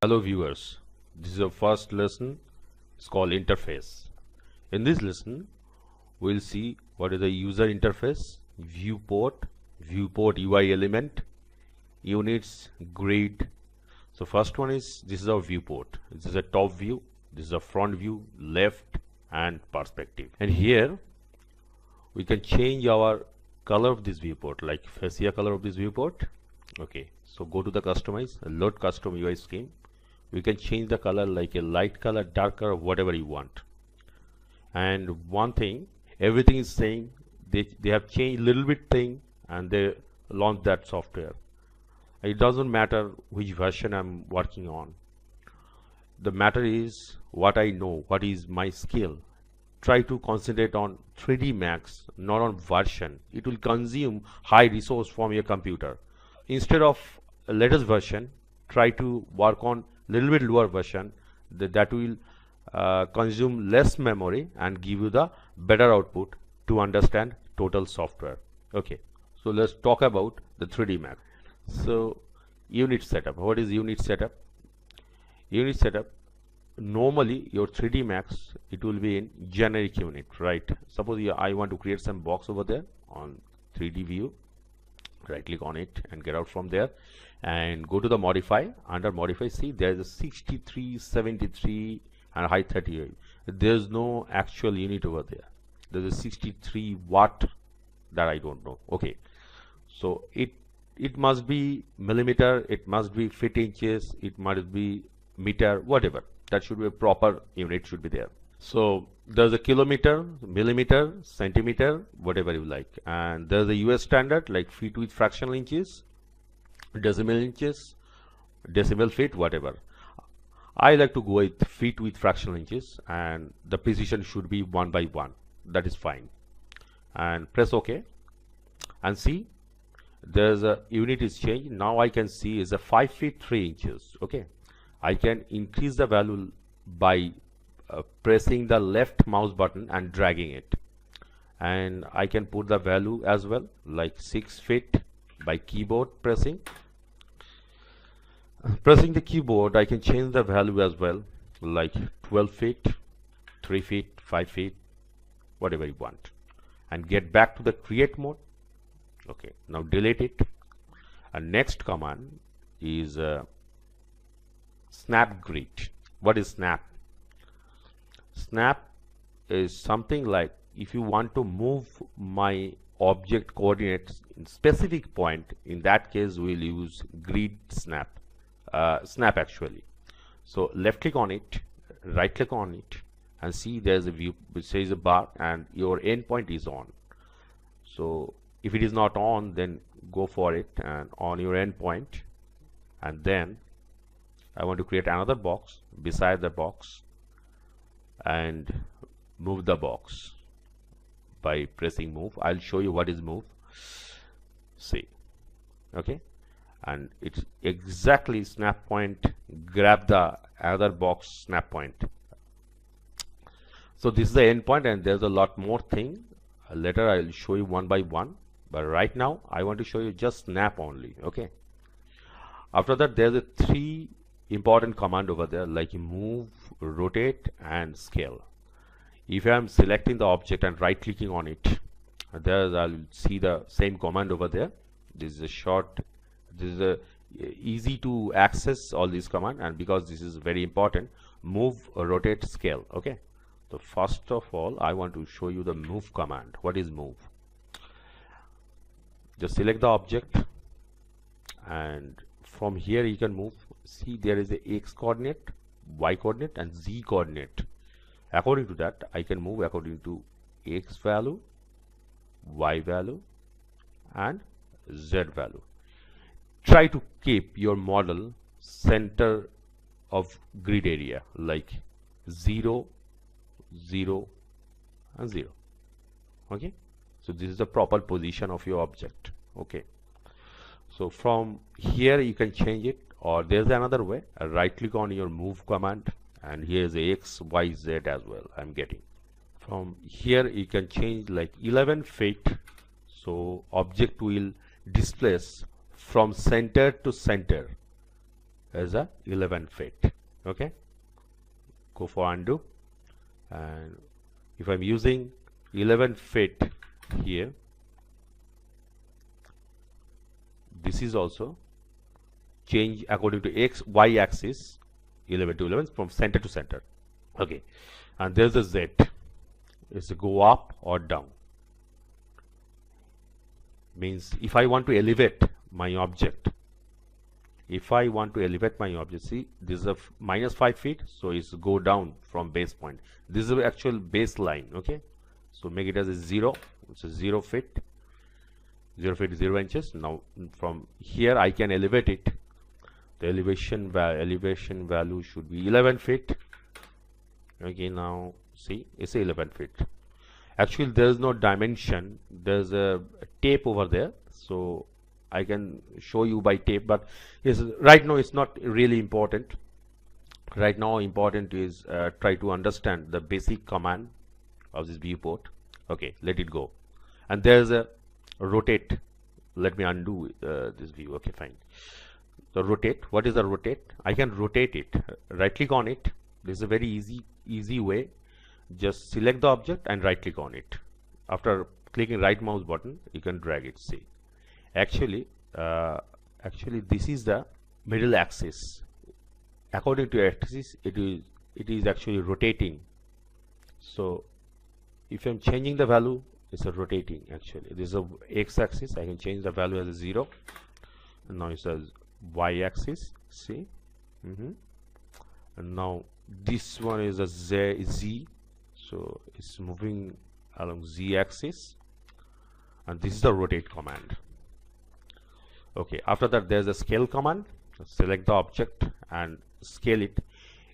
Hello viewers, this is our first lesson. It's called interface. In this lesson, we'll see what is the user interface, viewport, viewport UI element, units, grid. So first one is, this is our viewport. This is a top view, this is a front view, left and perspective. And here we can change our color of this viewport, like fascia color of this viewport. Okay, so go to the customize, load custom UI scheme. We can change the color like a light color, dark color, whatever you want. And one thing, everything is saying they have changed little bit thing and they launched that software. It doesn't matter which version I'm working on. The matter is what I know, what is my skill. Try to concentrate on 3D Max, not on version. It will consume high resource from your computer. Instead of a latest version, try to work on little bit lower version that will consume less memory and give you the better output to understand total software. Okay, so let's talk about the 3D Max. So unit setup. What is unit setup? Unit setup, normally your 3D Max, it will be in generic unit, right? Suppose I want to create some box over there on 3D view. Right click on it and get out from there and go to the modify. Under modify, see there is a 63, 73 and height 38. There's no actual unit over there. There's a 63 watt that I don't know. Okay, so it must be millimeter, it must be feet inches, it must be meter, whatever. That should be a proper unit, should be there. So there's a kilometer, millimeter, centimeter, whatever you like, and there's a US standard like feet with fractional inches, decimal inches, decimal feet, whatever. I like to go with feet with fractional inches, and the precision should be 1 by 1. That is fine. And press OK, and see there's a unit is changed. Now I can see is a 5 feet 3 inches. Okay, I can increase the value by pressing the left mouse button and dragging it, and I can put the value as well like 6 feet by keyboard pressing the keyboard. I can change the value as well like 12 feet, 3 feet, 5 feet, whatever you want, and get back to the create mode. Okay, now delete it. And next command is snap grid. What is snap? Snap is something like, if you want to move my object coordinates in specific point, in that case we'll use grid snap. Snap actually. So left click on it, right click on it, and see there's a view which says a bar and your endpoint is on. So if it is not on, then go for it and on your endpoint, and then I want to create another box beside the box and move the box by pressing move. I'll show you what is move. See, okay, and it's exactly snap point, grab the other box snap point. So this is the endpoint, and there's a lot more thing. Later I'll show you one by one, but right now I want to show you just snap only. Okay, after that there's a 3 important command over there like move, rotate and scale. If I am selecting the object and right clicking on it, there I'll see the same command over there. This is a short, this is a easy to access all these command, and because this is very important, move, rotate, scale. Okay, so first of all I want to show you the move command. What is move? Just select the object, and from here you can move. See there is a x coordinate, y coordinate and z coordinate. According to that I can move according to x value, y value and z value. Try to keep your model center of grid area like 0, 0 and 0. Okay, so this is the proper position of your object. Okay, so from here you can change it, or there's another way. Right click on your move command, and here's a x, y, z as well. I'm getting from here you can change like 11 feet, so object will displace from center to center. as a 11 feet. Okay, go for undo, and if I'm using 11 feet here, this is also change according to x y axis 11 to 11 from center to center. Okay, and there's a z, is to go up or down. Means if I want to elevate my object, see, this is a -5 feet, so it's go down from base point. This is the actual baseline. Okay, so make it as a 0, which is 0 feet, 0 feet 0 inches. Now from here I can elevate it. The elevation value should be 11 feet. Okay, now see, it's 11 feet. Actually there is no dimension, there's a tape over there, so I can show you by tape, but right now it's not really important. Right now important is try to understand the basic command of this viewport. Okay, let it go. And there's a rotate. Let me undo this view. Okay, fine. So rotate, what is the rotate? I can rotate it, right click on it. This is a very easy way. Just select the object and right click on it. After clicking right mouse button, you can drag it. See, actually this is the middle axis. According to axis, it is actually rotating. So if I'm changing the value, it's a rotating. Actually this is a x-axis, I can change the value as a 0, and now it says y-axis. See, and now this one is a z, so it's moving along z-axis, and this is the rotate command. Okay, after that there's a scale command. Select the object and scale it.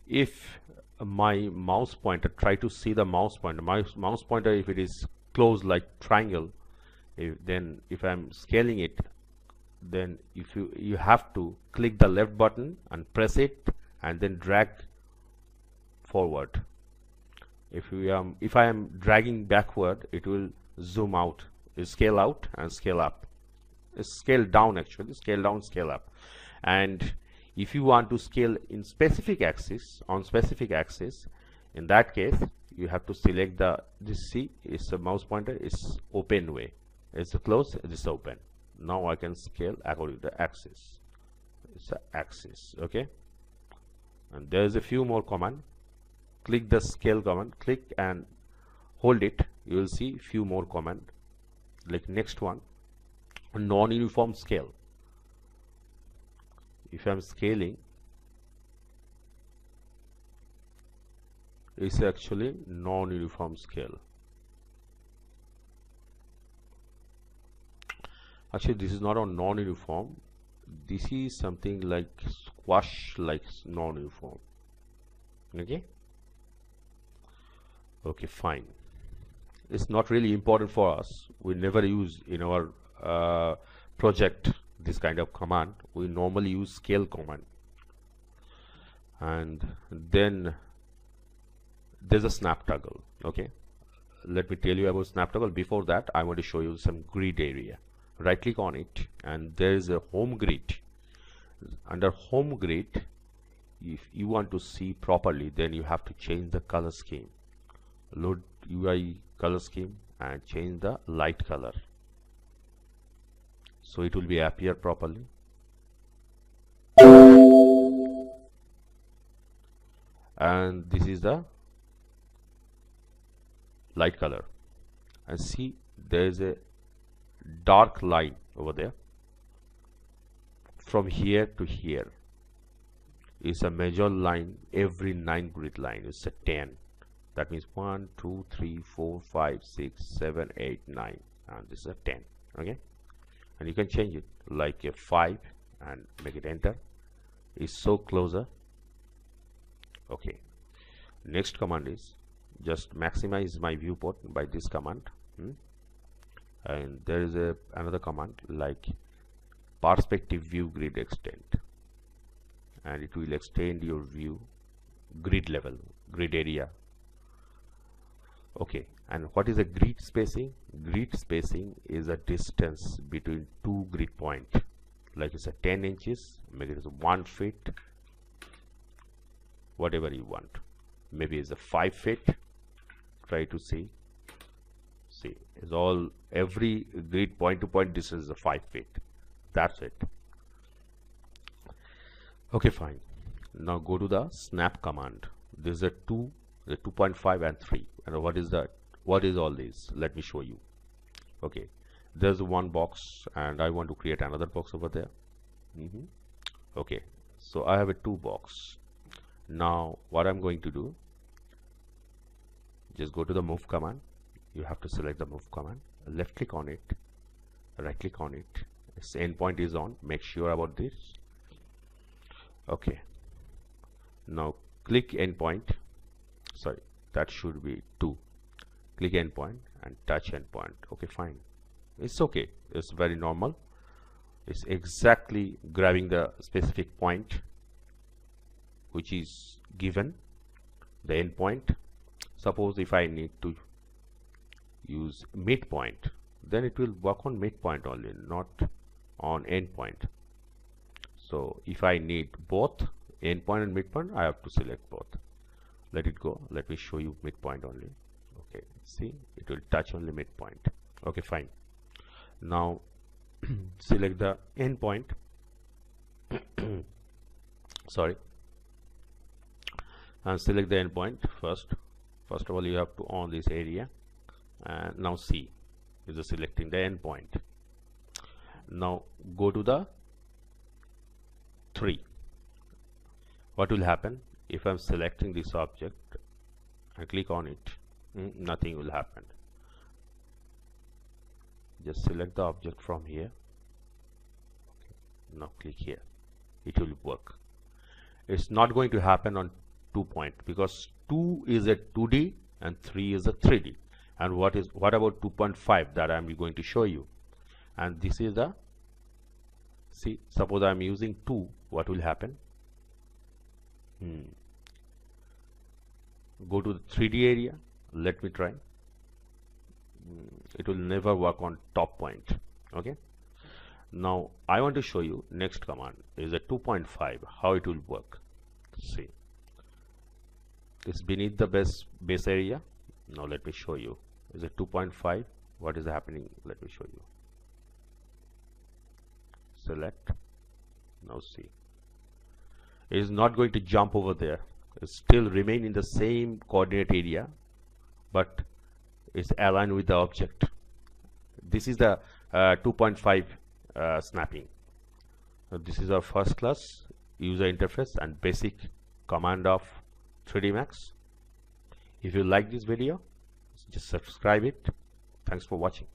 If my mouse pointer, try to see the mouse pointer, my mouse pointer, if it is closed like triangle, then if I'm scaling it, then if you have to click the left button and press it and then drag forward. If I am dragging backward, it will zoom out, scale out and scale up, scale down, actually scale down, scale up. And if you want to scale in specific axis, on specific axis, in that case you have to select this. See, it's a mouse pointer, it's open way, it's a close, this open. Now I can scale according to the axis. It's a axis. Okay, and there's a few more command. Click the scale command, click and hold it, you will see few more command. Like next one, non-uniform scale. If I'm scaling, it's actually non-uniform scale. Actually this is not a non-uniform, this is something like squash, like non-uniform. Okay, fine. It's not really important for us. We never use in our project this kind of command. We normally use scale command. And then there's a snap toggle. Okay, let me tell you about snap toggle. Before that, I want to show you some grid area. Right click on it and there is a home grid. Under home grid, if you want to see properly, then you have to change the color scheme. Load UI color scheme and change the light color, so it will be appear properly. And this is the light color, and see there is a dark line over there. From here to here is a major line. Every 9 grid line is a 10. That means 1 2 3 4 5 6 7 8 9, and this is a 10. Okay, and you can change it like a 5 and make it enter. Is so closer. Okay, next command is just maximize my viewport by this command. And there is another command like perspective view grid extend, and it will extend your view grid level, grid area. Okay, and what is a grid spacing? Grid spacing is a distance between two grid points. like it's a 10 inches, make it as 1 feet, whatever you want. Maybe it's a 5 feet. Try to see it's all, every grid point to point distance is a 5 feet. That's it. Okay, fine. Now go to the snap command. This is a 2, the 2.5 and 3. And what is that? What is all this? Let me show you. Okay, there's one box and I want to create another box over there. Okay, so I have a 2 box. Now what I'm going to do, just go to the move command. You have to select the move command, left click on it, right click on it. Its endpoint is on, make sure about this. Okay, now click endpoint, sorry, that should be 2. Click endpoint and touch endpoint. Okay, fine, it's okay, it's very normal. It's exactly grabbing the specific point which is given, the endpoint. Suppose if I need to use midpoint, then it will work on midpoint only, not on endpoint. So if I need both endpoint and midpoint, I have to select both. Let it go. Let me show you midpoint only. Okay, see, it will touch only midpoint. Okay, fine. Now select the endpoint. Sorry, and select the endpoint first. First of all, you have to on this area, and now see, is selecting the endpoint. Now go to the 3. What will happen if I'm selecting this object and click on it? Nothing will happen. Just select the object from here. Okay. Now click here, it will work. It's not going to happen on 2 point because 2 is a 2D and 3 is a 3D. And what about 2.5 that I'm going to show you? And this is the, see, suppose I'm using 2, what will happen? Go to the 3D area, let me try. It will never work on top point. Okay, now I want to show you next command is a 2.5, how it will work. See, it's beneath the base area. Now let me show you. Is a 2.5, what is happening? Let me show you. Select. Now see, it is not going to jump over there. It still remain in the same coordinate area, but it's aligned with the object. This is the 2.5 snapping. This is our first class user interface and basic command of 3D Max. If you like this video, just subscribe it. Thanks for watching.